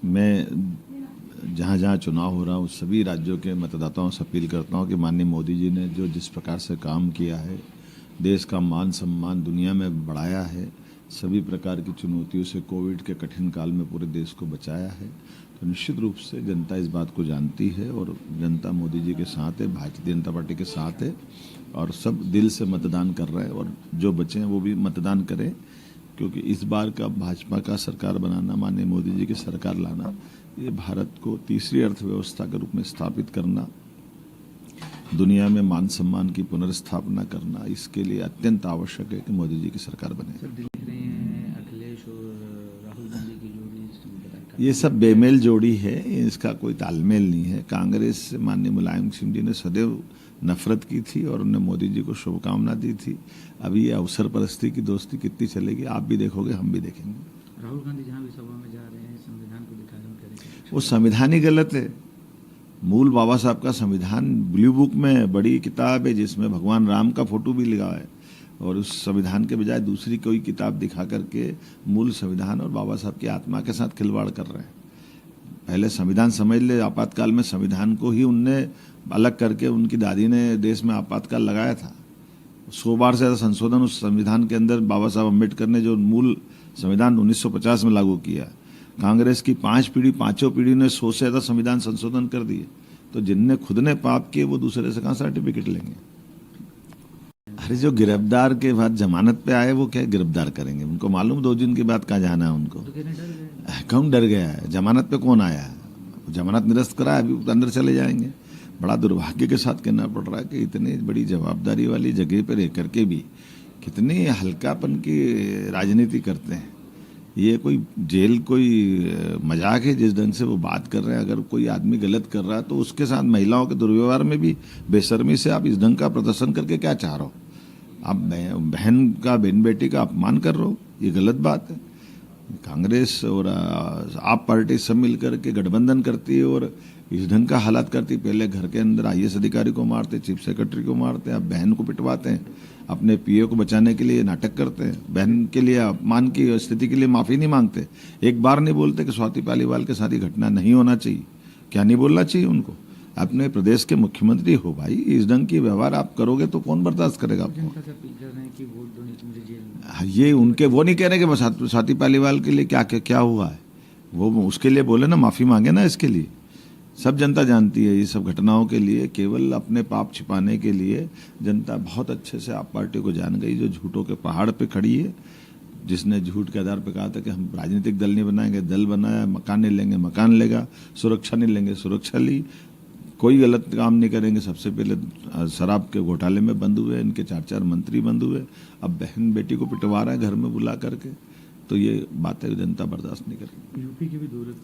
मैं जहाँ जहाँ चुनाव हो रहा हूँ सभी राज्यों के मतदाताओं से अपील करता हूँ कि माननीय मोदी जी ने जो जिस प्रकार से काम किया है, देश का मान सम्मान दुनिया में बढ़ाया है, सभी प्रकार की चुनौतियों से कोविड के कठिन काल में पूरे देश को बचाया है, तो निश्चित रूप से जनता इस बात को जानती है और जनता मोदी जी के साथ है, भारतीय जनता पार्टी के साथ है और सब दिल से मतदान कर रहे हैं और जो बचे हैं वो भी मतदान करें, क्योंकि इस बार का भाजपा का सरकार बनाना, माननीय मोदी जी की सरकार लाना, ये भारत को तीसरी अर्थव्यवस्था के रूप में स्थापित करना, दुनिया में मान सम्मान की पुनर्स्थापना करना, इसके लिए अत्यंत आवश्यक है कि मोदी जी की सरकार बने। सर, दिख रहे हैं अखिलेश और राहुल गांधी की जोड़ी, ये सब बेमेल जोड़ी है, इसका कोई तालमेल नहीं है। कांग्रेस से माननीय मुलायम सिंह जी ने सदैव नफरत की थी और उन्होंने मोदी जी को शुभकामना दी थी। अभी ये अवसर परस्ती की दोस्ती कितनी चलेगी आप भी देखोगे, हम भी देखेंगे। राहुल गांधी जहां भी सभा में जा रहे हैं संविधान को दिखा रहे हैं, वो संविधान ही गलत है। मूल बाबा साहब का संविधान ब्लू बुक में बड़ी किताब है जिसमें भगवान राम का फोटो भी लगा है और उस संविधान के बजाय दूसरी कोई किताब दिखा करके मूल संविधान और बाबा साहब की आत्मा के साथ खिलवाड़ कर रहे हैं। पहले संविधान समझ ले, आपातकाल में संविधान को ही उनने अलग करके उनकी दादी ने देश में आपातकाल लगाया था। 100 बार से ज़्यादा संशोधन उस संविधान के अंदर बाबा साहब अम्बेडकर ने जो मूल संविधान 1950 में लागू किया। कांग्रेस की पांचों पीढ़ी ने 100 से ज़्यादा संविधान संशोधन कर दिए। तो जिनने खुद ने पाप किए वो दूसरे से कहाँ सर्टिफिकेट लेंगे? अरे जो गिरफ्तार के बाद जमानत पे आए वो क्या गिरफ्तार करेंगे? उनको मालूम 2 दिन के बाद कहाँ जाना है उनको। कौन डर गया है? जमानत पे कौन आया है? जमानत निरस्त करा, अभी अंदर चले जाएंगे। बड़ा दुर्भाग्य के साथ कहना पड़ रहा है कि इतनी बड़ी जवाबदारी वाली जगह पर रह करके भी कितनी हल्कापन की राजनीति करते हैं। ये कोई जेल कोई मजाक है जिस ढंग से वो बात कर रहे हैं? अगर कोई आदमी गलत कर रहा है तो उसके साथ महिलाओं के दुर्व्यवहार में भी बेशर्मी से आप इस ढंग का प्रदर्शन करके क्या चाह रहे हो? आप बहन बेटी का अपमान कर रहे हो, ये गलत बात है। कांग्रेस और आप पार्टी सब मिलकर के गठबंधन करती है और इस ढंग का हालात करती। पहले घर के अंदर IAS अधिकारी को मारते, चीफ सेक्रेटरी को मारते, अब बहन को पिटवाते हैं, अपने पीए को बचाने के लिए नाटक करते हैं, बहन के लिए अपमान की स्थिति के लिए माफी नहीं मांगते, एक बार नहीं बोलते कि स्वाति पालीवाल के साथ ही घटना नहीं होना चाहिए। क्या नहीं बोलना चाहिए उनको? अपने प्रदेश के मुख्यमंत्री हो भाई, इस ढंग की व्यवहार आप करोगे तो कौन बर्दाश्त करेगा आपको? ये उनके वो नहीं कह रहे कि स्वाति पालीवाल के लिए क्या हुआ है, वो उसके लिए बोले ना, माफी मांगे ना। इसके लिए सब जनता जानती है। ये सब घटनाओं के लिए केवल अपने पाप छिपाने के लिए जनता बहुत अच्छे से आप पार्टी को जान गई, जो झूठों के पहाड़ पे खड़ी है। जिसने झूठ के आधार पर कहा था कि हम राजनीतिक दल नहीं बनाएंगे, दल बनाया, मकान नहीं लेंगे, मकान लेगा, सुरक्षा नहीं लेंगे, सुरक्षा ली, कोई गलत काम नहीं करेंगे। सबसे पहले शराब के घोटाले में बंद हुए, इनके 4 मंत्री बंद हुए, अब बहन बेटी को पिटवा रहे हैं घर में बुला करके। तो ये बातें जनता बर्दाश्त नहीं करेगी। यूपी की भी दौलत